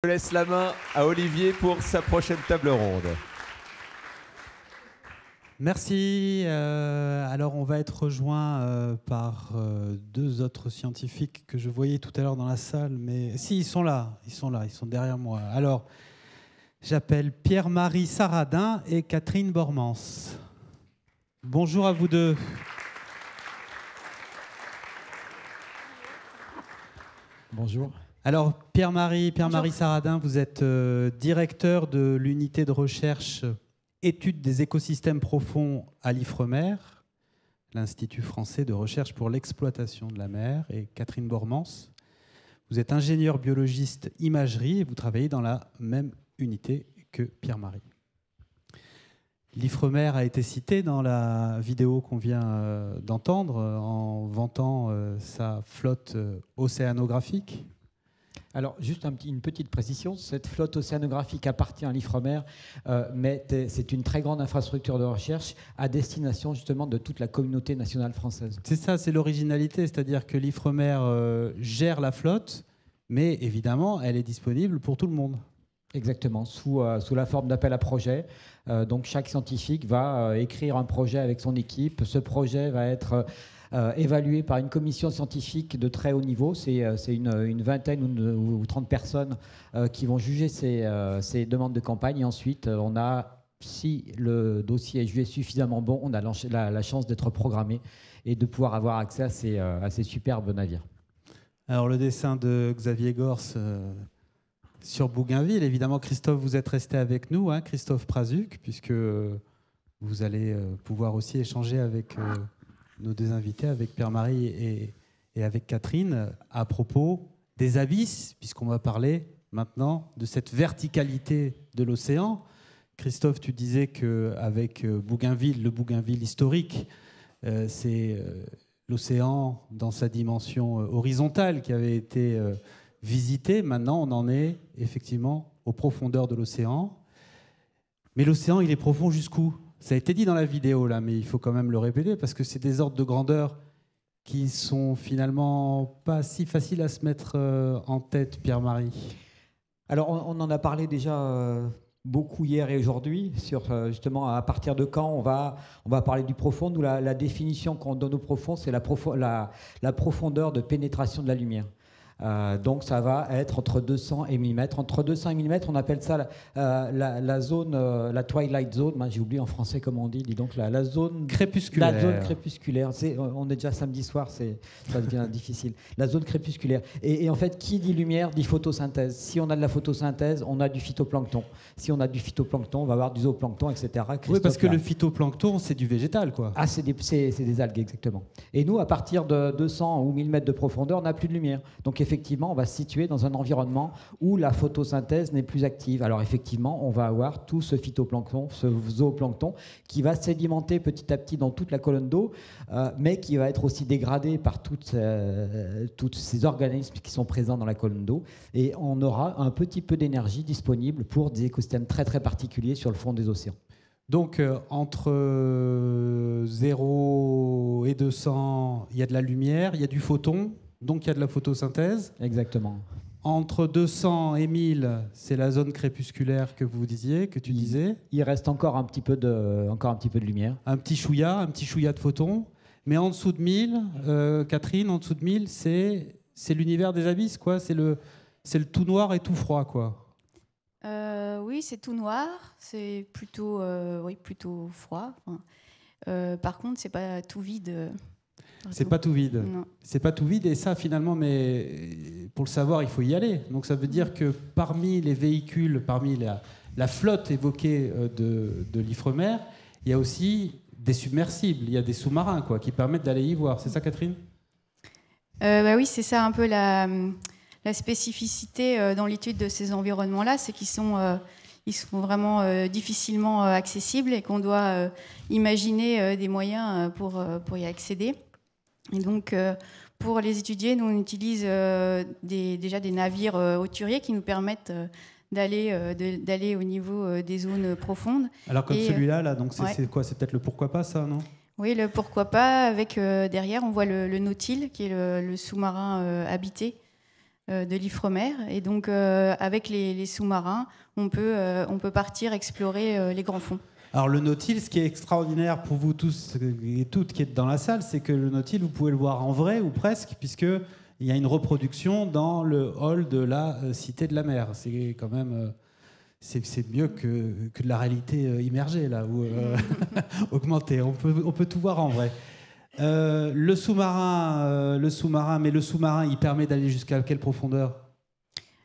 Je laisse la main à Olivier pour sa prochaine table ronde. Merci. Alors, on va être rejoint par deux autres scientifiques que je voyais tout à l'heure dans la salle. Mais si, ils sont là, ils sont derrière moi. Alors, j'appelle Pierre-Marie Saradin et Catherine Bormans. Bonjour à vous deux. Bonjour. Alors, Pierre-Marie Saradin, vous êtes directeur de l'unité de recherche études des écosystèmes profonds à l'IFREMER, l'Institut français de recherche pour l'exploitation de la mer, et Catherine Bormans. Vous êtes ingénieur biologiste imagerie et vous travaillez dans la même unité que Pierre-Marie. L'IFREMER a été cité dans la vidéo qu'on vient d'entendre en vantant sa flotte océanographique. Alors, juste une petite précision, cette flotte océanographique appartient à l'IFREMER, mais c'est une très grande infrastructure de recherche à destination justement de toute la communauté nationale française. C'est ça, c'est l'originalité, c'est-à-dire que l'IFREMER gère la flotte, mais évidemment, elle est disponible pour tout le monde. Exactement, sous la forme d'appel à projet. Donc, chaque scientifique va écrire un projet avec son équipe. Ce projet va être évalué par une commission scientifique de très haut niveau. C'est une vingtaine ou 30 personnes qui vont juger ces demandes de campagne. Et ensuite, si le dossier est jugé suffisamment bon, on a la chance d'être programmé et de pouvoir avoir accès à ces superbes navires. Alors, le dessin de Xavier Gors sur Bougainville, évidemment, Christophe, vous êtes resté avec nous, hein, Christophe Prazuc, puisque vous allez pouvoir aussi échanger avec nos deux invités, avec Pierre-Marie et avec Catherine, à propos des abysses, puisqu'on va parler maintenant de cette verticalité de l'océan. Christophe, tu disais qu'avec Bougainville, le Bougainville historique, c'est l'océan dans sa dimension horizontale qui avait été visité. Maintenant, on en est effectivement aux profondeurs de l'océan. Mais l'océan, il est profond jusqu'où ? Ça a été dit dans la vidéo, là, mais il faut quand même le répéter, parce que c'est des ordres de grandeur qui sont finalement pas si faciles à se mettre en tête, Pierre-Marie. Alors, on en a parlé déjà beaucoup hier et aujourd'hui, sur justement à partir de quand on va parler du profond. Nous, la définition qu'on donne au profond, c'est la profondeur de pénétration de la lumière. Donc ça va être entre 200 et 1000 mètres. Entre 200 et 1000 mètres, on appelle ça la zone, la twilight zone. J'ai oublié en français comment on dit. Dis donc la zone crépusculaire. La zone crépusculaire. On est déjà samedi soir, ça devient difficile. La zone crépusculaire. Et en fait, qui dit lumière dit photosynthèse. Si on a de la photosynthèse, on a du phytoplancton. Si on a du phytoplancton, on va avoir du zooplancton, etc. Oui, parce que le phytoplancton, c'est du végétal, quoi. Ah, c'est des algues, exactement. Et nous, à partir de 200 ou 1000 mètres de profondeur, on n'a plus de lumière. Donc effectivement, on va se situer dans un environnement où la photosynthèse n'est plus active. Alors effectivement, on va avoir tout ce phytoplancton, ce zooplancton, qui va sédimenter petit à petit dans toute la colonne d'eau, mais qui va être aussi dégradé par tous ces organismes qui sont présents dans la colonne d'eau. Et on aura un petit peu d'énergie disponible pour des écosystèmes très très particuliers sur le fond des océans. Donc, entre 0 et 200, il y a de la lumière, il y a du photon, donc il y a de la photosynthèse. Exactement. Entre 200 et 1000, c'est la zone crépusculaire que tu disais. Il reste encore un petit peu de lumière. Un petit chouïa de photons. Mais en dessous de 1000, Catherine, en dessous de 1000, c'est l'univers des abysses, quoi. C'est le tout noir et tout froid, quoi. Oui, c'est tout noir, c'est plutôt froid. Par contre, c'est pas tout vide. C'est pas tout vide. Non. C'est pas tout vide, et ça, finalement, mais pour le savoir, il faut y aller. Donc ça veut dire que parmi les véhicules, parmi la flotte évoquée de l'IFREMER, il y a aussi des submersibles, il y a des sous-marins, quoi, qui permettent d'aller y voir. C'est ça, Catherine ? Oui, c'est ça un peu la spécificité dans l'étude de ces environnements-là, c'est qu'ils sont vraiment difficilement accessibles et qu'on doit imaginer des moyens pour y accéder. Et donc, pour les étudier, nous, on utilise déjà des navires hauturiers qui nous permettent d'aller au niveau des zones profondes. Alors comme celui-là, là, donc ouais. C'est quoi ? C'est peut-être le pourquoi pas, ça, non ? Oui, le pourquoi pas. Avec derrière, on voit le Nautile, qui est le sous-marin habité, de l'Ifremer. Et donc, avec les sous-marins, on peut partir explorer les grands fonds. Alors le Nautile, ce qui est extraordinaire pour vous tous et toutes qui êtes dans la salle, c'est que le Nautile, vous pouvez le voir en vrai ou presque, puisqu'il y a une reproduction dans le hall de la Cité de la Mer. C'est quand même... c'est mieux que de la réalité immergée, là, ou augmentée. On peut tout voir en vrai. Le sous-marin, il permet d'aller jusqu'à quelle profondeur?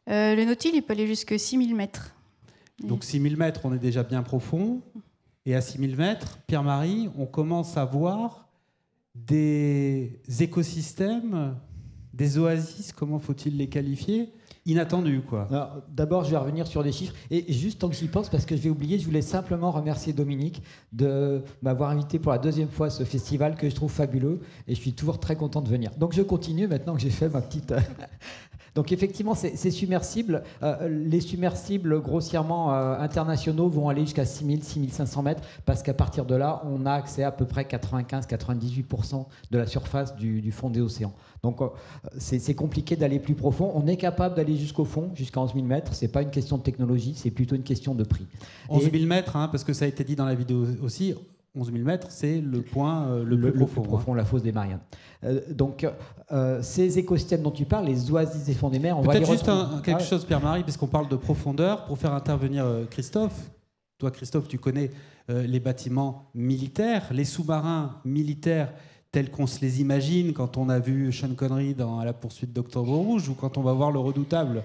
Le Nautile, il peut aller jusqu'à 6000 mètres. Donc 6000 mètres, on est déjà bien profond. Et à 6000 mètres, Pierre-Marie, on commence à voir des écosystèmes, des oasis, comment faut-il les qualifier, inattendus, quoi. D'abord, je vais revenir sur des chiffres. Et juste tant que j'y pense, parce que je vais oublier, je voulais simplement remercier Dominique de m'avoir invité pour la 2e fois à ce festival que je trouve fabuleux. Et je suis toujours très content de venir. Donc je continue maintenant que j'ai fait ma petite... Donc effectivement, ces submersibles, les submersibles grossièrement internationaux vont aller jusqu'à 6000, 6500 mètres, parce qu'à partir de là, on a accès à peu près 95-98% de la surface du fond des océans. Donc c'est compliqué d'aller plus profond. On est capable d'aller jusqu'au fond, jusqu'à 11 000 mètres. Ce n'est pas une question de technologie, c'est plutôt une question de prix. 11 000 mètres, hein, parce que ça a été dit dans la vidéo aussi, 11 000 mètres, c'est le point le plus profond, la fosse des Mariannes. Donc, ces écosystèmes dont tu parles, les oasis des fonds des mers, on va peut-être juste quelque chose, Pierre-Marie, parce qu'on parle de profondeur, pour faire intervenir Christophe. Toi, Christophe, tu connais les bâtiments militaires, les sous-marins militaires tels qu'on se les imagine quand on a vu Sean Connery dans À la poursuite d'Octobre Rouge ou quand on va voir le Redoutable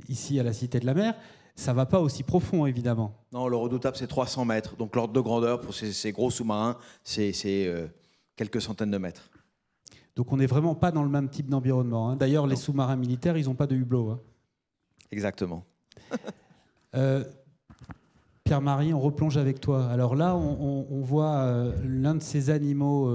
ici à la Cité de la Mer. Ça ne va pas aussi profond, évidemment. Non, le Redoutable, c'est 300 mètres. Donc l'ordre de grandeur pour ces gros sous-marins, c'est quelques centaines de mètres. Donc on n'est vraiment pas dans le même type d'environnement, hein. D'ailleurs, les sous-marins militaires, ils n'ont pas de hublot, hein. Exactement. Pierre-Marie, on replonge avec toi. Alors là, on voit l'un de ces animaux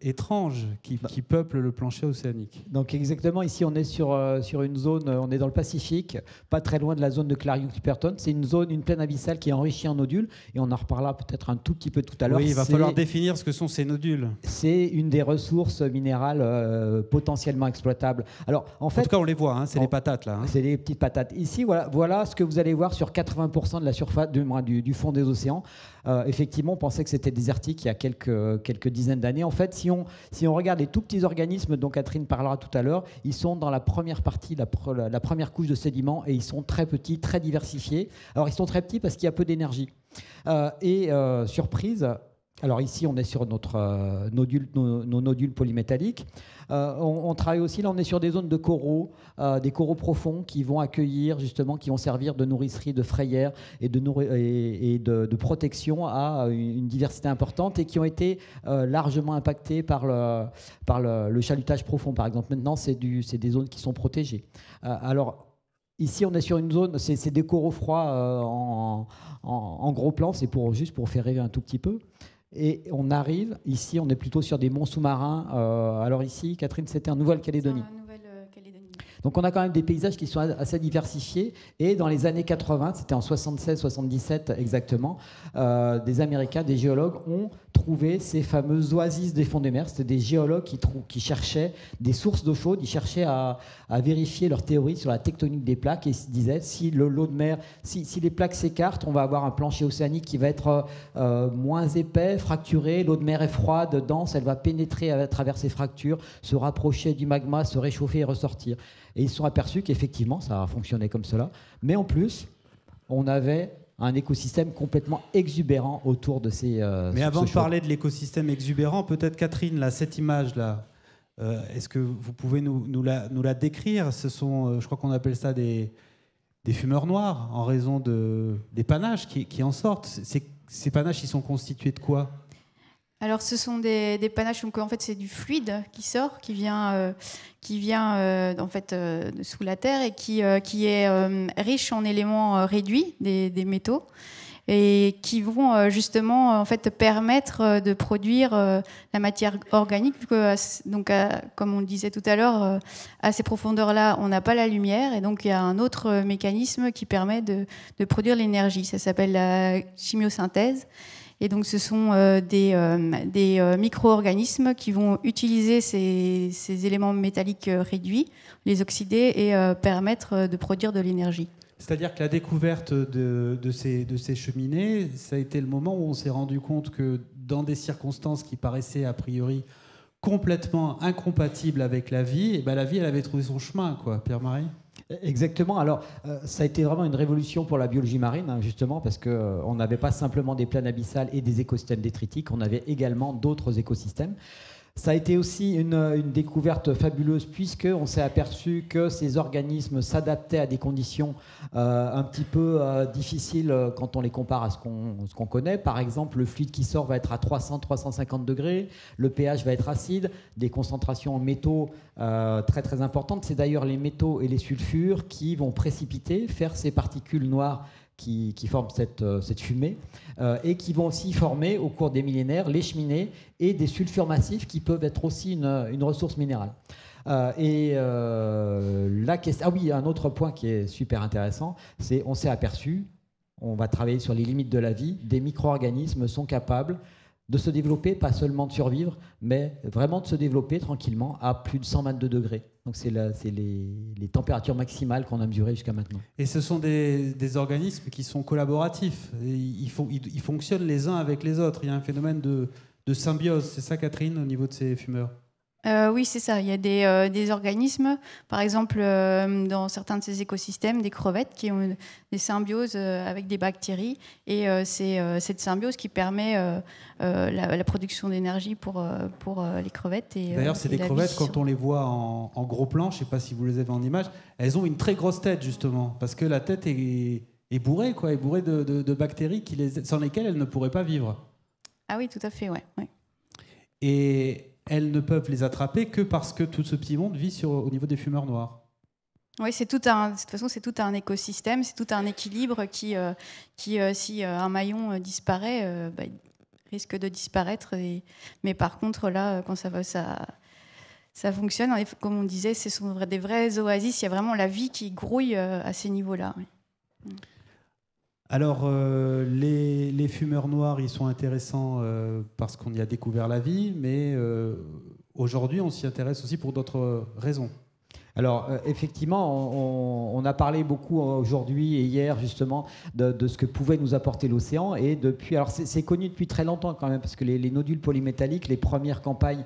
étranges qui peuplent le plancher océanique. Donc exactement, ici on est sur une zone, on est dans le Pacifique, pas très loin de la zone de Clarion-Clipperton. C'est une plaine abyssale qui est enrichie en nodules, et on en reparlera peut-être un tout petit peu tout à l'heure. Oui, il va falloir définir ce que sont ces nodules. C'est une des ressources minérales potentiellement exploitables. Alors, en fait, tout cas, on les voit, hein, c'est les patates là. Hein. C'est les petites patates. Ici, voilà ce que vous allez voir sur 80% de la surface du fond des océans. Effectivement, on pensait que c'était désertique il y a quelques dizaines d'années. En fait, si on regarde les tout petits organismes dont Catherine parlera tout à l'heure, ils sont dans la première partie, la première couche de sédiments, et ils sont très petits, très diversifiés. Alors, ils sont très petits parce qu'il y a peu d'énergie. Surprise, alors ici, on est sur nos nodules polymétalliques. On travaille aussi, là, on est sur des zones de coraux, des coraux profonds qui vont accueillir, justement, qui vont servir de nourricerie, de frayère et de protection à une diversité importante, et qui ont été largement impactés par le chalutage profond, par exemple. Maintenant, c'est des zones qui sont protégées. Alors, ici, on est sur une zone, c'est des coraux froids en gros plan, c'est juste pour faire rêver un tout petit peu. Et on arrive, ici, on est plutôt sur des monts sous-marins. Alors ici, Catherine, c'était en Nouvelle-Calédonie. Donc on a quand même des paysages qui sont assez diversifiés. Et dans les années 80, c'était en 76-77 exactement, des Américains, des géologues ont trouvé ces fameuses oasis des fonds des mers. C'était des géologues qui cherchaient des sources d'eau chaude, ils cherchaient à vérifier leur théorie sur la tectonique des plaques, et ils se disaient, si l'eau de mer, si les plaques s'écartent, on va avoir un plancher océanique qui va être moins épais, fracturé, l'eau de mer est froide, dense, elle va pénétrer à travers ces fractures, se rapprocher du magma, se réchauffer et ressortir. Et ils se sont aperçus qu'effectivement, ça fonctionnait comme cela. Mais en plus, on avait un écosystème complètement exubérant autour de ces... Mais avant de parler de l'écosystème exubérant, peut-être Catherine, là, cette image-là, est-ce que vous pouvez nous la décrire? Ce sont, je crois qu'on appelle ça des fumeurs noirs, en raison des panaches qui en sortent. Ces panaches, ils sont constitués de quoi? Alors, ce sont des panaches, donc en fait, c'est du fluide qui sort, qui vient en fait sous la terre, et qui est riche en éléments réduits, des métaux, et qui vont justement en fait permettre de produire la matière organique, vu que donc comme on le disait tout à l'heure, à ces profondeurs-là, on n'a pas la lumière, et donc il y a un autre mécanisme qui permet de produire l'énergie. Ça s'appelle la chimiosynthèse. Et donc ce sont des micro-organismes qui vont utiliser ces éléments métalliques réduits, les oxyder et permettre de produire de l'énergie. C'est-à-dire que la découverte de ces cheminées, ça a été le moment où on s'est rendu compte que dans des circonstances qui paraissaient a priori complètement incompatibles avec la vie, et ben la vie, elle avait trouvé son chemin, quoi, Pierre-Marie ? Exactement. Alors, ça a été vraiment une révolution pour la biologie marine, hein, justement, parce qu'on n'avait pas simplement des plaines abyssales et des écosystèmes détritiques, on avait également d'autres écosystèmes. Ça a été aussi une découverte fabuleuse puisqu'on s'est aperçu que ces organismes s'adaptaient à des conditions un petit peu difficiles quand on les compare à ce qu'on connaît. Par exemple, le fluide qui sort va être à 300-350 degrés, le pH va être acide, des concentrations en métaux très très importantes. C'est d'ailleurs les métaux et les sulfures qui vont précipiter, faire ces particules noires qui forment cette fumée et qui vont aussi former au cours des millénaires les cheminées et des sulfures massifs qui peuvent être aussi une ressource minérale. La question, un autre point qui est super intéressant, c'est on s'est aperçu, on va travailler sur les limites de la vie, des micro-organismes sont capables de se développer, pas seulement de survivre, mais vraiment de se développer tranquillement à plus de 122 degrés. Donc c'est les températures maximales qu'on a mesurées jusqu'à maintenant. Et ce sont des organismes qui sont collaboratifs. Ils fonctionnent les uns avec les autres. Il y a un phénomène de symbiose. C'est ça, Catherine, au niveau de ces fumeurs ? Oui, c'est ça. Il y a des organismes, par exemple, dans certains de ces écosystèmes, des crevettes qui ont des symbioses avec des bactéries. Et c'est cette symbiose qui permet la production d'énergie pour les crevettes. D'ailleurs, c'est des crevettes, quand on les voit en gros plan, je ne sais pas si vous les avez en image, elles ont une très grosse tête, justement, parce que la tête est bourrée, quoi, est bourrée de bactéries sans lesquelles elles ne pourraient pas vivre. Ah oui, tout à fait, ouais. Et elles ne peuvent les attraper que parce que tout ce petit monde vit au niveau des fumeurs noirs. Oui, de toute façon, c'est tout un écosystème, c'est tout un équilibre qui si un maillon disparaît, il risque de disparaître. Mais par contre, là, quand ça fonctionne, comme on disait, ce sont des vraies oasis, il y a vraiment la vie qui grouille à ces niveaux-là. Oui. Alors, les fumeurs noirs, ils sont intéressants parce qu'on y a découvert la vie, mais aujourd'hui, on s'y intéresse aussi pour d'autres raisons. Alors, effectivement, on a parlé beaucoup aujourd'hui et hier, justement, de ce que pouvait nous apporter l'océan. Et depuis, alors c'est connu depuis très longtemps quand même, parce que les nodules polymétalliques, les premières campagnes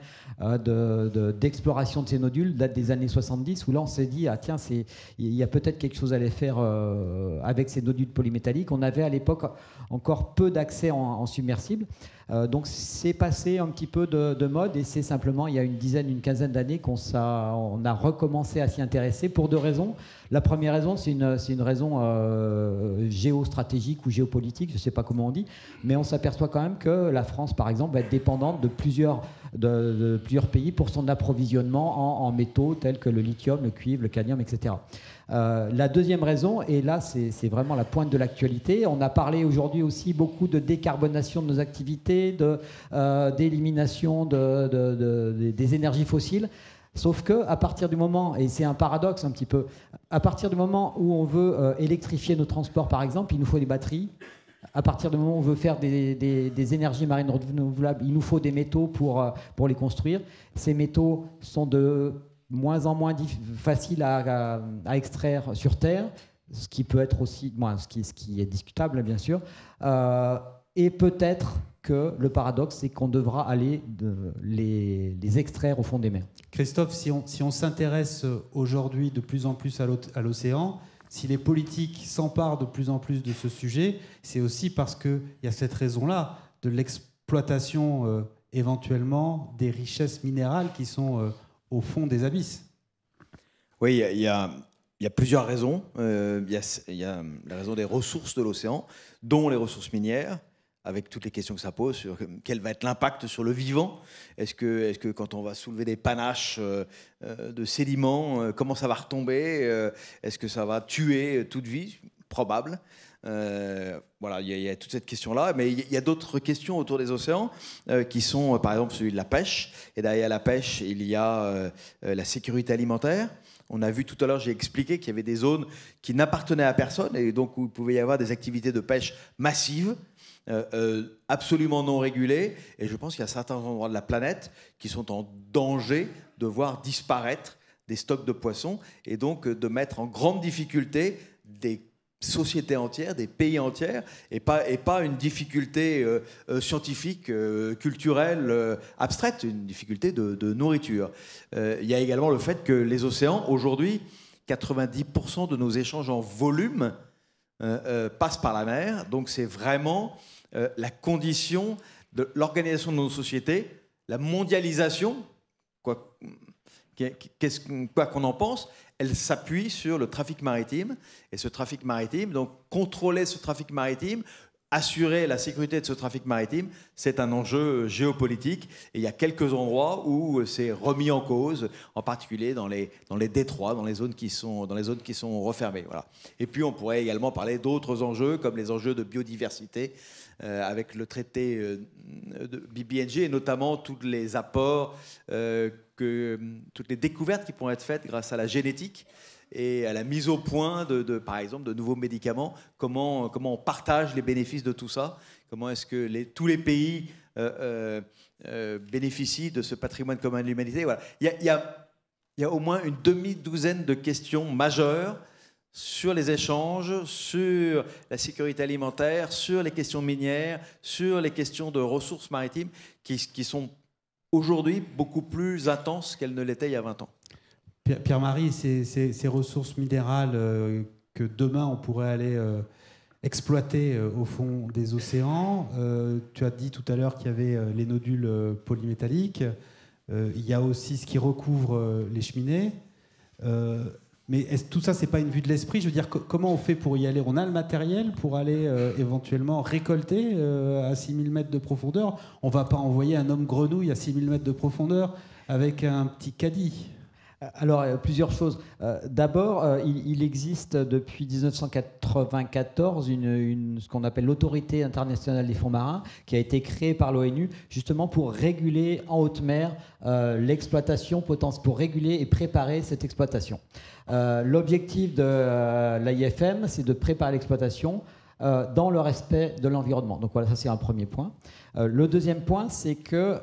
d'exploration de ces nodules datent des années 70, où là, on s'est dit, ah tiens, il y a peut-être quelque chose à aller faire avec ces nodules polymétalliques. On avait à l'époque encore peu d'accès en submersible. Donc c'est passé un petit peu de mode et c'est simplement il y a une quinzaine d'années qu'on a recommencé à s'y intéresser pour deux raisons. La première raison, c'est une raison géostratégique ou géopolitique, je ne sais pas comment on dit, mais on s'aperçoit quand même que la France, par exemple, va être dépendante de plusieurs pays pour son approvisionnement en métaux tels que le lithium, le cuivre, le cadmium, etc. La deuxième raison, et là c'est vraiment la pointe de l'actualité, on a parlé aujourd'hui aussi beaucoup de décarbonation de nos activités, d'élimination des énergies fossiles. Sauf qu'à partir du moment, et c'est un paradoxe un petit peu, à partir du moment où on veut électrifier nos transports par exemple, il nous faut des batteries. À partir du moment où on veut faire des énergies marines renouvelables, il nous faut des métaux pour les construire. Ces métaux sont de moins en moins faciles à extraire sur Terre, ce qui peut être aussi, ce qui est discutable bien sûr, et peut-être que le paradoxe, c'est qu'on devra aller les extraire au fond des mers. Christophe, si on s'intéresse aujourd'hui de plus en plus à l'océan, si les politiques s'emparent de plus en plus de ce sujet, c'est aussi parce qu'il y a cette raison-là de l'exploitation éventuellement des richesses minérales qui sont au fond des abysses. Oui, il y a plusieurs raisons. Il y a la raison des ressources de l'océan, dont les ressources minières, avec toutes les questions que ça pose sur quel va être l'impact sur le vivant. Est-ce que quand on va soulever des panaches de sédiments, comment ça va retomber? Est-ce que ça va tuer toute vie? Probable. Voilà, il y a toute cette question-là, mais il y a d'autres questions autour des océans qui sont, par exemple, celui de la pêche. Et derrière la pêche, il y a la sécurité alimentaire. On a vu tout à l'heure, j'ai expliqué qu'il y avait des zones qui n'appartenaient à personne et donc où il pouvait y avoir des activités de pêche massives. absolument non régulés. Et je pense qu'il y a certains endroits de la planète qui sont en danger de voir disparaître des stocks de poissons et donc de mettre en grande difficulté des sociétés entières, des pays entiers, et pas une difficulté scientifique, culturelle, abstraite, une difficulté de nourriture. Il y a également le fait que les océans, aujourd'hui, 90% de nos échanges en volume passent par la mer, donc c'est vraiment la condition de l'organisation de nos sociétés, la mondialisation, quoi qu'on en pense, elle s'appuie sur le trafic maritime. Et ce trafic maritime, donc contrôler ce trafic maritime, assurer la sécurité de ce trafic maritime, c'est un enjeu géopolitique. Et il y a quelques endroits où c'est remis en cause, en particulier dans les détroits, dans les zones qui sont refermées. Voilà. Et puis on pourrait également parler d'autres enjeux, comme les enjeux de biodiversité, avec le traité de BBNJ, et notamment tous les apports, toutes les découvertes qui pourront être faites grâce à la génétique et à la mise au point par exemple, de nouveaux médicaments. Comment on partage les bénéfices de tout ça? Comment est-ce que tous les pays bénéficient de ce patrimoine commun de l'humanité? Voilà. Il y a au moins une demi-douzaine de questions majeures sur les échanges, sur la sécurité alimentaire, sur les questions minières, sur les questions de ressources maritimes, qui sont aujourd'hui beaucoup plus intenses qu'elles ne l'étaient il y a 20 ans. Pierre-Marie, ces ressources minérales que demain on pourrait aller exploiter au fond des océans, tu as dit tout à l'heure qu'il y avait les nodules polymétalliques, il y a aussi ce qui recouvre les cheminées. Mais tout ça, c'est pas une vue de l'esprit? Je veux dire, comment on fait pour y aller? On a le matériel pour aller éventuellement récolter à 6000 mètres de profondeur? On va pas envoyer un homme grenouille à 6000 mètres de profondeur avec un petit caddie? Alors, plusieurs choses. D'abord, il existe depuis 1994 ce qu'on appelle l'Autorité internationale des fonds marins, qui a été créée par l'ONU justement pour réguler en haute mer l'exploitation potentielle, pour réguler et préparer cette exploitation. L'objectif de l'AIFM, c'est de préparer l'exploitation dans le respect de l'environnement. Donc voilà, ça c'est un premier point. Le deuxième point, c'est que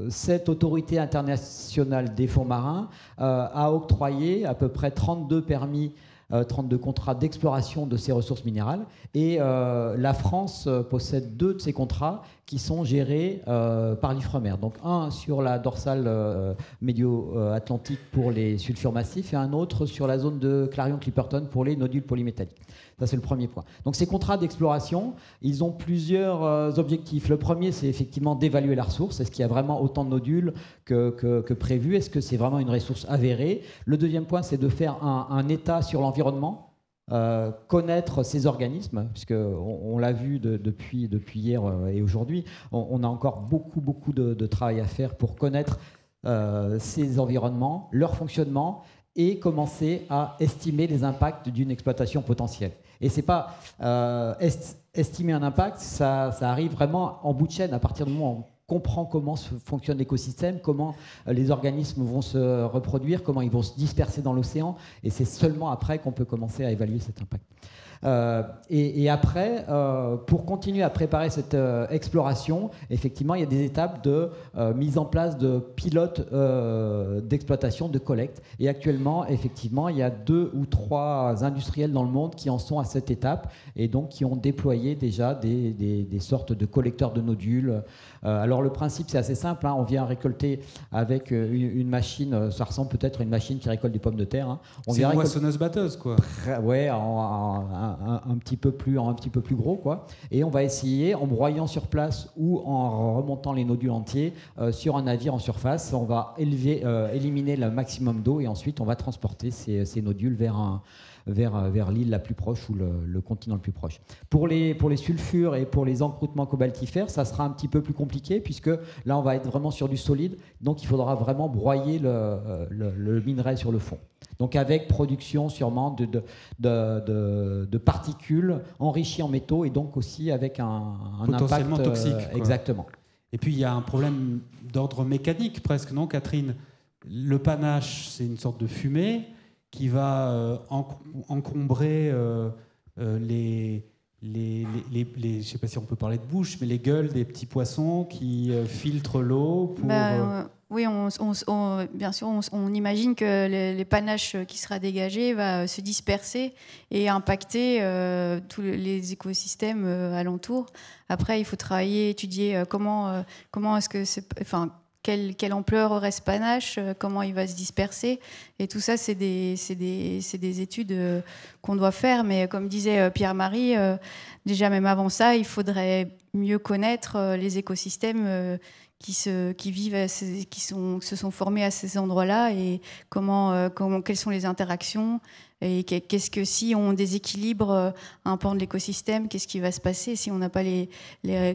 cette autorité internationale des fonds marins a octroyé à peu près 32 permis, 32 contrats d'exploration de ces ressources minérales. Et la France possède 2 de ces contrats qui sont gérés par l'Ifremer. Donc un sur la dorsale médio-atlantique pour les sulfures massifs et un autre sur la zone de Clarion-Clipperton pour les nodules polymétalliques. Ça, c'est le premier point. Donc ces contrats d'exploration, ils ont plusieurs objectifs. Le premier, c'est effectivement d'évaluer la ressource. Est-ce qu'il y a vraiment autant de nodules que prévu? Est-ce que c'est vraiment une ressource avérée? Le deuxième point, c'est de faire un état sur l'environnement. Connaître ces organismes, puisqu'on l'a vu depuis hier et aujourd'hui, on a encore beaucoup de travail à faire pour connaître ces environnements, leur fonctionnement, et commencer à estimer les impacts d'une exploitation potentielle. Et c'est pas estimer un impact, ça arrive vraiment en bout de chaîne, à partir du moment où on comprend comment fonctionne l'écosystème, comment les organismes vont se reproduire, comment ils vont se disperser dans l'océan, et c'est seulement après qu'on peut commencer à évaluer cet impact. Et après, pour continuer à préparer cette exploration, effectivement, il y a des étapes de mise en place de pilotes d'exploitation, de collecte. Et actuellement, effectivement, il y a 2 ou 3 industriels dans le monde qui en sont à cette étape et donc qui ont déployé déjà des sortes de collecteurs de nodules. Alors le principe, c'est assez simple, hein. On vient récolter avec une machine, ça ressemble peut-être à une machine qui récolte des pommes de terre. Hein. C'est une moissonneuse-batteuse, quoi. Ouais, un petit peu plus gros, quoi. Et on va essayer, en broyant sur place ou en remontant les nodules entiers sur un navire en surface, on va éliminer le maximum d'eau et ensuite on va transporter ces nodules vers l'île la plus proche ou le continent le plus proche. Pour les sulfures et pour les encroûtements cobaltifères, ça sera un petit peu plus compliqué puisque là on va être vraiment sur du solide, donc il faudra vraiment broyer le minerai sur le fond. Donc avec production sûrement de particules enrichies en métaux et donc aussi avec un potentiellement impact toxique. Quoi. Exactement. Et puis il y a un problème d'ordre mécanique presque, non Catherine? Le panache, c'est une sorte de fumée qui va encombrer je ne sais pas si on peut parler de bouche, mais les gueules des petits poissons qui filtrent l'eau pour... Oui, bien sûr, on imagine que les panaches qui sera dégagé va se disperser et impacter tous les écosystèmes alentours. Après, il faut travailler, étudier comment est-ce que quelle ampleur aurait ce panache, comment il va se disperser. Et tout ça, c'est des études qu'on doit faire. Mais comme disait Pierre-Marie, déjà même avant ça, il faudrait mieux connaître les écosystèmes qui se sont formés à ces endroits-là et quelles sont les interactions et qu'est-ce que si on déséquilibre un pan de l'écosystème, qu'est-ce qui va se passer si on n'a pas les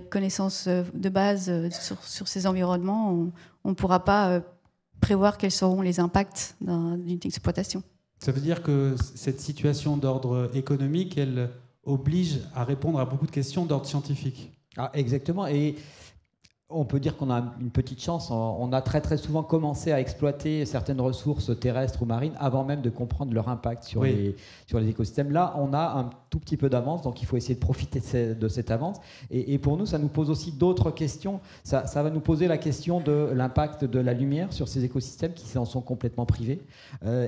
connaissances de base sur ces environnements, on ne pourra pas prévoir quels seront les impacts d'une exploitation. Ça veut dire que cette situation d'ordre économique, elle oblige à répondre à beaucoup de questions d'ordre scientifique. Ah, exactement. Et on peut dire qu'on a une petite chance. On a très très souvent commencé à exploiter certaines ressources terrestres ou marines avant même de comprendre leur impact sur les écosystèmes. Là, on a un tout petit peu d'avance, donc il faut essayer de profiter de cette avance. Et pour nous, ça nous pose aussi d'autres questions. Ça va nous poser la question de l'impact de la lumière sur ces écosystèmes qui en sont complètement privés.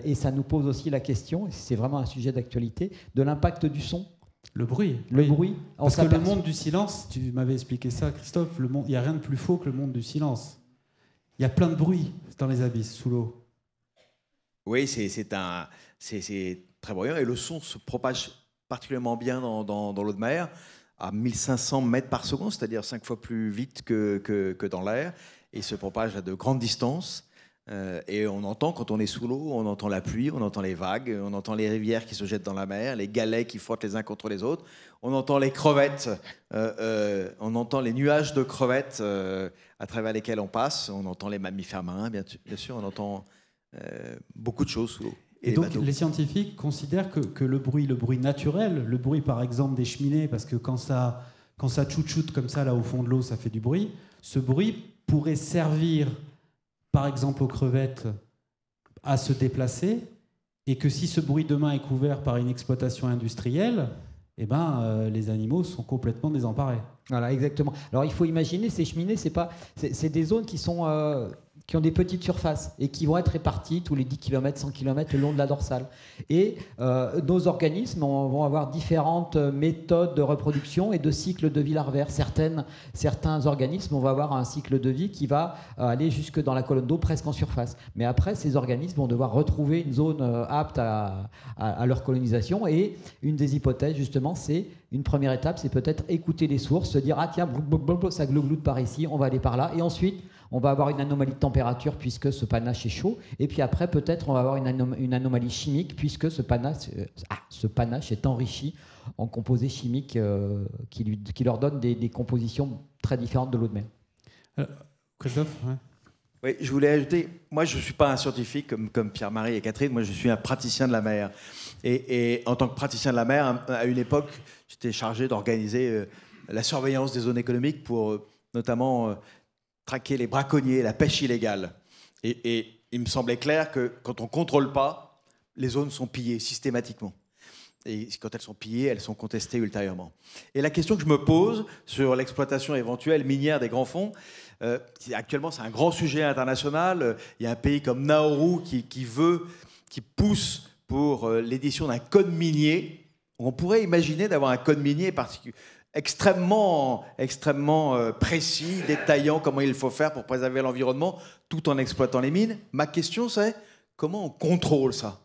Et ça nous pose aussi la question, et c'est vraiment un sujet d'actualité, de l'impact du son. Le bruit. Le bruit. Parce que le monde du silence, tu m'avais expliqué ça, Christophe, il n'y a rien de plus faux que le monde du silence. Il y a plein de bruit dans les abysses, sous l'eau. Oui, c'est très bruyant. Et le son se propage particulièrement bien dans l'eau de mer, à 1500 mètres par seconde, c'est-à-dire 5 fois plus vite que dans l'air, et se propage à de grandes distances. Et on entend, quand on est sous l'eau, on entend la pluie, on entend les vagues, on entend les rivières qui se jettent dans la mer, les galets qui frottent les uns contre les autres, on entend les crevettes, on entend les nuages de crevettes à travers lesquels on passe, on entend les mammifères marins, bien sûr, on entend beaucoup de choses sous l'eau. Et donc les scientifiques considèrent que le bruit naturel, le bruit par exemple des cheminées, parce que quand ça tchout-tchout comme ça là au fond de l'eau, ça fait du bruit, ce bruit pourrait servir par exemple aux crevettes à se déplacer, et que si ce bruit demain est couvert par une exploitation industrielle, les animaux sont complètement désemparés. Voilà, exactement. Alors il faut imaginer, ces cheminées, c'est des zones qui ont des petites surfaces et qui vont être réparties tous les 10 km, 100 km le long de la dorsale. Et nos organismes vont avoir différentes méthodes de reproduction et de cycle de vie larvaire. Certains organismes vont avoir un cycle de vie qui va aller jusque dans la colonne d'eau, presque en surface. Mais après, ces organismes vont devoir retrouver une zone apte à leur colonisation. Et une des hypothèses, justement, une première étape, c'est peut-être écouter les sources, se dire « Ah tiens, ça glougloute par ici, on va aller par là. » Et ensuite, on va avoir une anomalie de température puisque ce panache est chaud. Et puis après, peut-être, on va avoir une anomalie chimique puisque ce panache est enrichi en composés chimiques qui leur donnent des compositions très différentes de l'eau de mer. Christophe, ouais. Oui, je voulais ajouter, moi je ne suis pas un scientifique comme Pierre-Marie et Catherine, moi je suis un praticien de la mer. Et en tant que praticien de la mer, à une époque, j'étais chargé d'organiser la surveillance des zones économiques pour notamment traquer les braconniers, la pêche illégale. Et il me semblait clair que quand on ne contrôle pas, les zones sont pillées systématiquement. Et quand elles sont pillées, elles sont contestées ultérieurement. Et la question que je me pose sur l'exploitation éventuelle minière des grands fonds, actuellement c'est un grand sujet international. Il y a un pays comme Nauru qui pousse pour l'édition d'un code minier. On pourrait imaginer d'avoir un code minier extrêmement précis, détaillant comment il faut faire pour préserver l'environnement tout en exploitant les mines. Ma question c'est, comment on contrôle ça ?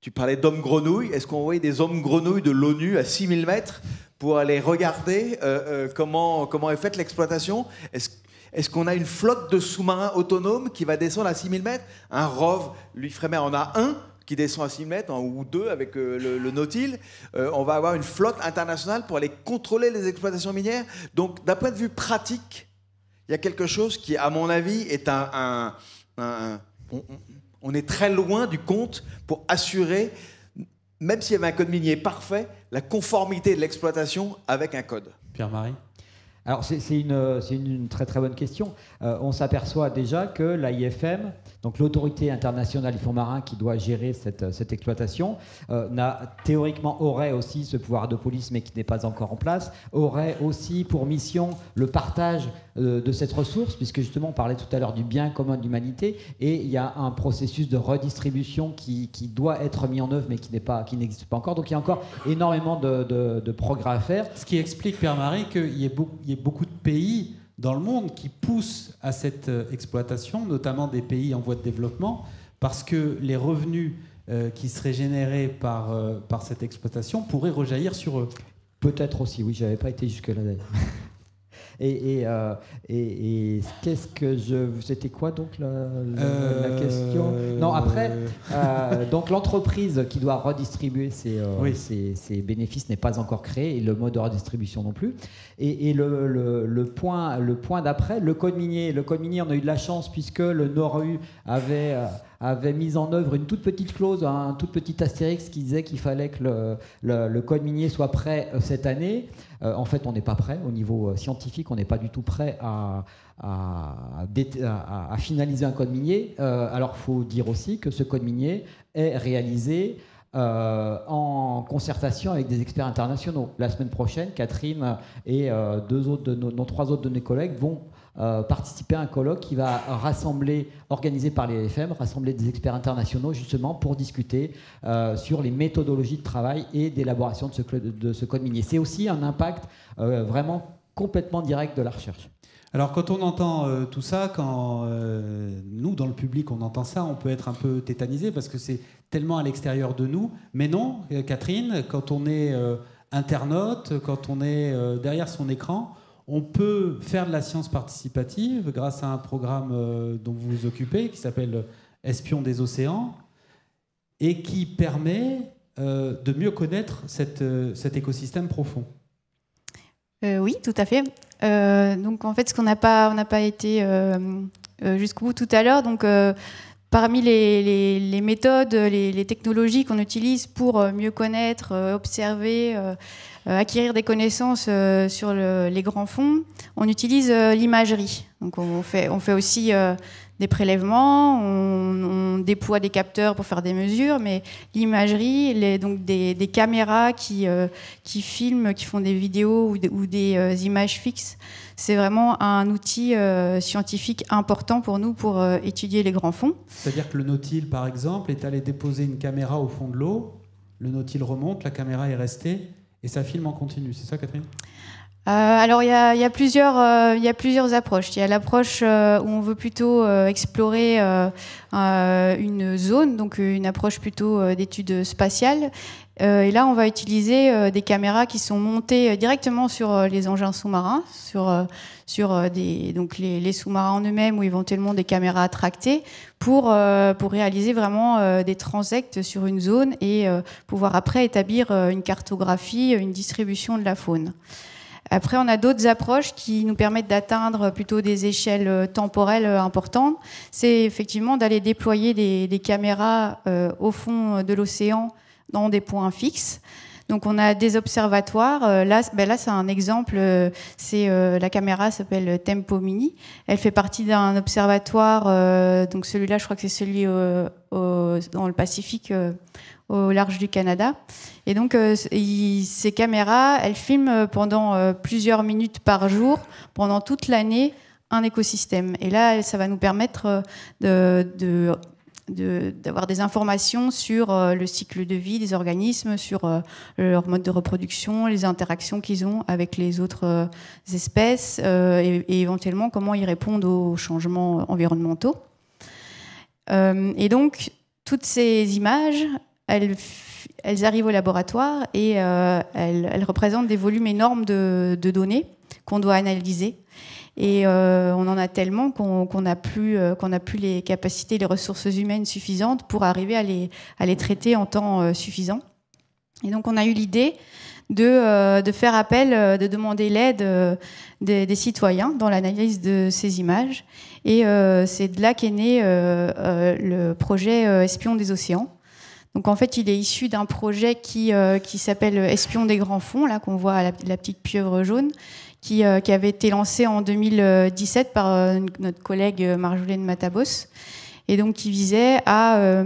Tu parlais d'hommes grenouilles. Est-ce qu'on envoie des hommes grenouilles de l'ONU à 6000 mètres pour aller regarder comment est faite l'exploitation ? Est-ce qu'on a une flotte de sous-marins autonomes qui va descendre à 6000 mètres ? Un ROV, l'Ifremer en a un qui descend à 6 mètres, ou deux avec le Nautil. On va avoir une flotte internationale pour aller contrôler les exploitations minières. Donc, d'un point de vue pratique, il y a quelque chose qui, à mon avis, est on est très loin du compte pour assurer, même s'il y avait un code minier parfait, la conformité de l'exploitation avec un code. Pierre-Marie ? Alors c'est une très très bonne question. On s'aperçoit déjà que l'AIFM, donc l'autorité internationale du fonds marin qui doit gérer cette exploitation, aurait aussi ce pouvoir de police mais qui n'est pas encore en place, aurait aussi pour mission le partage de cette ressource, puisque justement on parlait tout à l'heure du bien commun de l'humanité, et il y a un processus de redistribution qui doit être mis en œuvre mais qui n'existe pas encore. Donc il y a encore énormément de progrès à faire. Ce qui explique, Pierre-Marie, qu'il y ait beaucoup de pays dans le monde qui poussent à cette exploitation, notamment des pays en voie de développement, parce que les revenus qui seraient générés par cette exploitation pourraient rejaillir sur eux. Peut-être aussi, oui, j'avais pas été jusque-là d'ailleurs. Et qu'est-ce que c'était quoi donc la question? Non, après, donc l'entreprise qui doit redistribuer ses bénéfices n'est pas encore créée, et le mode de redistribution non plus. Et le point d'après, le code minier, on a eu de la chance puisque le NORU avait mis en œuvre une toute petite clause, un tout petit astérix qui disait qu'il fallait que le code minier soit prêt cette année. En fait, on n'est pas prêt au niveau scientifique, on n'est pas du tout prêt à finaliser un code minier. Alors, il faut dire aussi que ce code minier est réalisé en concertation avec des experts internationaux. La semaine prochaine, Catherine et trois autres de nos collègues vont participer à un colloque qui va organisé par les FM, rassembler des experts internationaux justement pour discuter sur les méthodologies de travail et d'élaboration de ce code minier. C'est aussi un impact vraiment complètement direct de la recherche. Alors quand on entend tout ça, quand nous dans le public on entend ça, on peut être un peu tétanisé parce que c'est tellement à l'extérieur de nous. Mais non, Catherine, quand on est internaute, quand on est derrière son écran, on peut faire de la science participative grâce à un programme dont vous vous occupez, qui s'appelle Espions des océans, et qui permet de mieux connaître cet écosystème profond. Oui, tout à fait. Donc en fait, ce qu'on n'a pas été jusqu'au bout tout à l'heure, donc parmi les méthodes, les technologies qu'on utilise pour mieux connaître, observer, acquérir des connaissances sur les grands fonds, on utilise l'imagerie. Donc on fait aussi des prélèvements, on déploie des capteurs pour faire des mesures, mais l'imagerie, donc des caméras qui filment, qui font des vidéos ou des images fixes, c'est vraiment un outil scientifique important pour nous pour étudier les grands fonds. C'est-à-dire que le Nautile, par exemple, est allé déposer une caméra au fond de l'eau, le Nautile remonte, la caméra est restée, et ça filme en continu. C'est ça, Catherine ? Alors, il y a plusieurs approches. Il y a l'approche où on veut plutôt explorer une zone, donc une approche plutôt d'études spatiales. Et là, on va utiliser des caméras qui sont montées directement sur les engins sous-marins, sur les sous-marins en eux-mêmes ou éventuellement des caméras tractées pour réaliser vraiment des transects sur une zone et pouvoir après établir une cartographie, une distribution de la faune. Après, on a d'autres approches qui nous permettent d'atteindre plutôt des échelles temporelles importantes. C'est effectivement d'aller déployer des caméras au fond de l'océan dans des points fixes. Donc, on a des observatoires. Là, c'est un exemple. La caméra s'appelle Tempo Mini. Elle fait partie d'un observatoire. Donc, celui-là, je crois que c'est celui dans le Pacifique, au large du Canada. Et donc, ces caméras, elles filment pendant plusieurs minutes par jour, pendant toute l'année, un écosystème. Et là, ça va nous permettre d'avoir des informations sur le cycle de vie des organismes, sur leur mode de reproduction, les interactions qu'ils ont avec les autres espèces et éventuellement comment ils répondent aux changements environnementaux. Et donc, toutes ces images, elles arrivent au laboratoire et elles représentent des volumes énormes de données qu'on doit analyser. Et on en a tellement qu'on n'a plus les capacités, les ressources humaines suffisantes pour arriver à les traiter en temps suffisant. Et donc on a eu l'idée de faire appel, de demander l'aide des citoyens dans l'analyse de ces images. Et c'est de là qu'est né le projet Espions des océans. Donc en fait, il est issu d'un projet qui s'appelle Espions des grands fonds, là qu'on voit à la petite pieuvre jaune, qui avait été lancé en 2017 par notre collègue Marjolaine Matabos, et donc qui visait à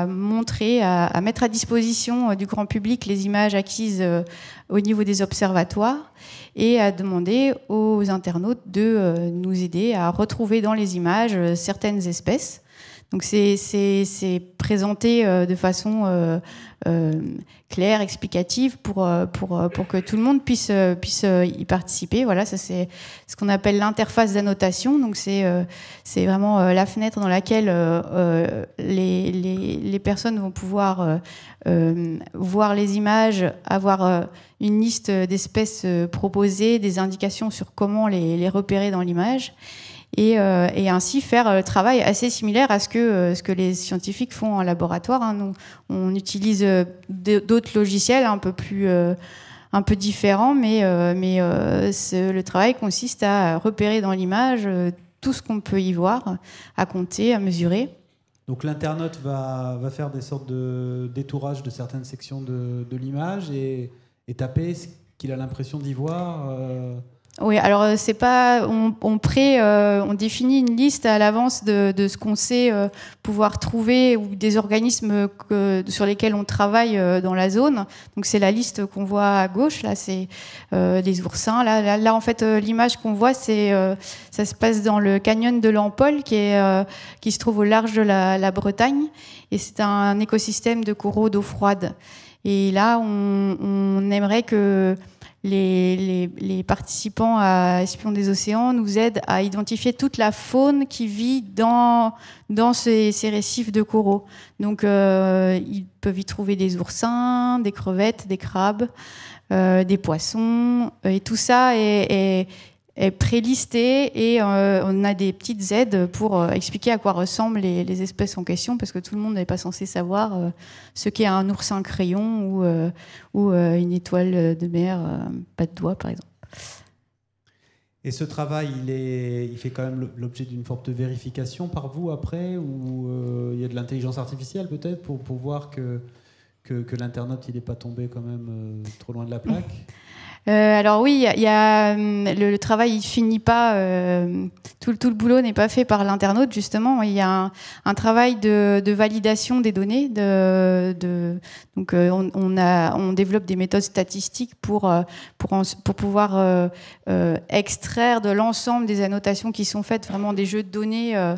montrer, à mettre à disposition du grand public les images acquises au niveau des observatoires, et à demander aux internautes de nous aider à retrouver dans les images certaines espèces. Donc c'est présenté de façon claire, explicative, pour que tout le monde puisse y participer. Voilà, ça c'est ce qu'on appelle l'interface d'annotation. Donc c'est vraiment la fenêtre dans laquelle les personnes vont pouvoir voir les images, avoir une liste d'espèces proposées, des indications sur comment les repérer dans l'image. Et ainsi faire le travail assez similaire à ce que les scientifiques font en laboratoire. Hein. Nous, on utilise d'autres logiciels un peu différents, mais le travail consiste à repérer dans l'image tout ce qu'on peut y voir, à compter, à mesurer. Donc l'internaute va faire des sortes de détourage de certaines sections de l'image et taper ce qu'il a l'impression d'y voir. Oui, alors c'est pas on définit une liste à l'avance de ce qu'on sait pouvoir trouver, ou des organismes sur lesquels on travaille dans la zone. Donc c'est la liste qu'on voit à gauche, là c'est des oursins. Là en fait l'image qu'on voit, ça se passe dans le canyon de l'Ampol qui se trouve au large de la Bretagne, et c'est un écosystème de coraux d'eau froide. Et là on aimerait que les participants à Espions des océans nous aident à identifier toute la faune qui vit dans ces récifs de coraux. Donc ils peuvent y trouver des oursins, des crevettes, des crabes, des poissons, et tout ça est prélisté, et on a des petites aides pour expliquer à quoi ressemblent les espèces en question, parce que tout le monde n'est pas censé savoir ce qu'est un oursin crayon ou une étoile de mer pas de doigt, par exemple. Et ce travail, il fait quand même l'objet d'une forte vérification par vous après, ou il y a de l'intelligence artificielle peut-être pour voir que l'internaute il n'est pas tombé quand même trop loin de la plaque? Alors oui, le travail il finit pas, tout le boulot n'est pas fait par l'internaute, justement. Il y a un travail de validation des données. Donc on développe des méthodes statistiques pour pouvoir extraire de l'ensemble des annotations qui sont faites vraiment des jeux de données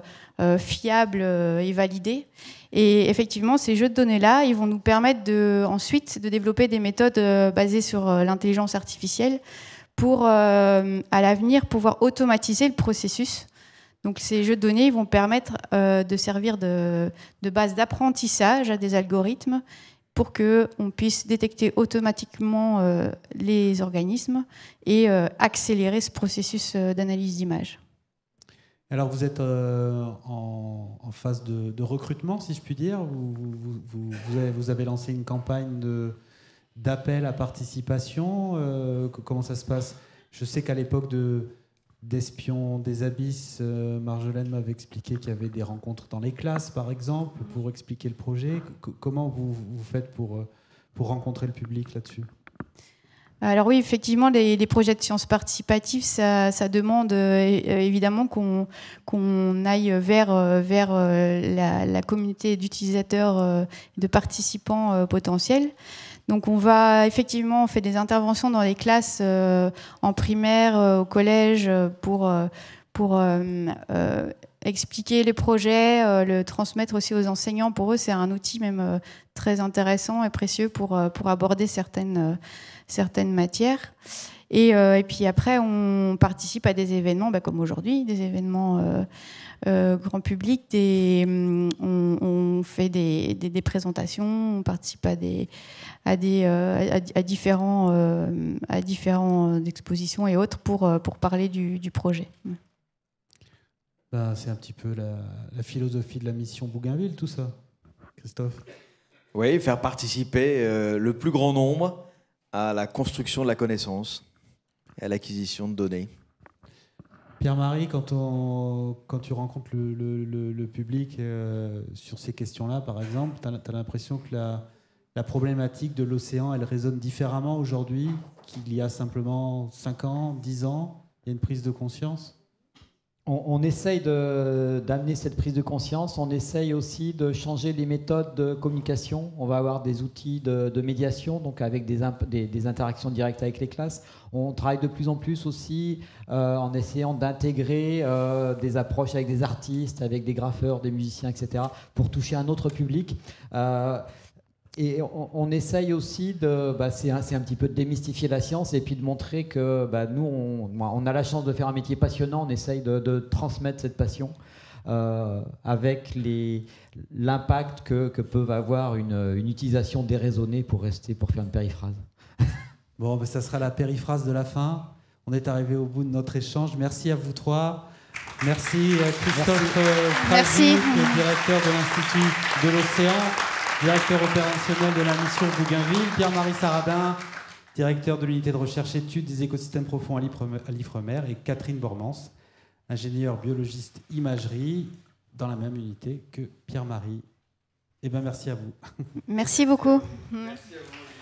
fiables et validés. Et effectivement, ces jeux de données-là, ils vont nous permettre ensuite de développer des méthodes basées sur l'intelligence artificielle pour, à l'avenir, pouvoir automatiser le processus. Donc ces jeux de données, ils vont permettre de servir de base d'apprentissage à des algorithmes pour qu'on puisse détecter automatiquement les organismes et accélérer ce processus d'analyse d'images. Alors vous êtes en phase de recrutement, si je puis dire. Vous avez lancé une campagne d'appel à participation. Comment ça se passe? Je sais qu'à l'époque d'Espions des Abysses, Marjolaine m'avait expliqué qu'il y avait des rencontres dans les classes, par exemple, pour expliquer le projet. Comment vous faites pour rencontrer le public là-dessus? Alors oui, effectivement, les projets de sciences participatives, ça demande évidemment qu'on aille vers la communauté d'utilisateurs, de participants potentiels. Donc on fait des interventions dans les classes en primaire, au collège, pour expliquer les projets, le transmettre aussi aux enseignants. Pour eux, c'est un outil même très intéressant et précieux pour aborder certaines matières. Et puis après, on participe à des événements comme aujourd'hui, des événements grand public. On fait des présentations, on participe à différentes expositions et autres pour parler du projet. C'est un petit peu la philosophie de la mission Bougainville, tout ça, Christophe. Oui, faire participer le plus grand nombre à la construction de la connaissance et à l'acquisition de données. Pierre-Marie, quand tu rencontres le public sur ces questions-là, par exemple, tu as l'impression que la la problématique de l'océan, elle résonne différemment aujourd'hui qu'il y a simplement 5 ans, 10 ans? Il y a une prise de conscience? On essaye d'amener cette prise de conscience, on essaye aussi de changer les méthodes de communication. On va avoir des outils de médiation, donc avec des interactions directes avec les classes. On travaille de plus en plus aussi en essayant d'intégrer des approches avec des artistes, avec des graffeurs, des musiciens, etc., pour toucher un autre public. Et on essaye aussi c'est un petit peu de démystifier la science et puis de montrer que nous, on a la chance de faire un métier passionnant. On essaye de transmettre cette passion avec l'impact que peuvent avoir une utilisation déraisonnée pour faire une périphrase. Bon, ça sera la périphrase de la fin. On est arrivé au bout de notre échange. Merci à vous trois. Merci Christophe Prazuc, directeur de l'Institut de l'Océan, directeur opérationnel de la mission Bougainville, Pierre-Marie Saradin, directeur de l'unité de recherche études des écosystèmes profonds à l'Ifremer, et Catherine Bormans, ingénieure biologiste imagerie dans la même unité que Pierre-Marie. Merci à vous. Merci beaucoup. Merci à vous.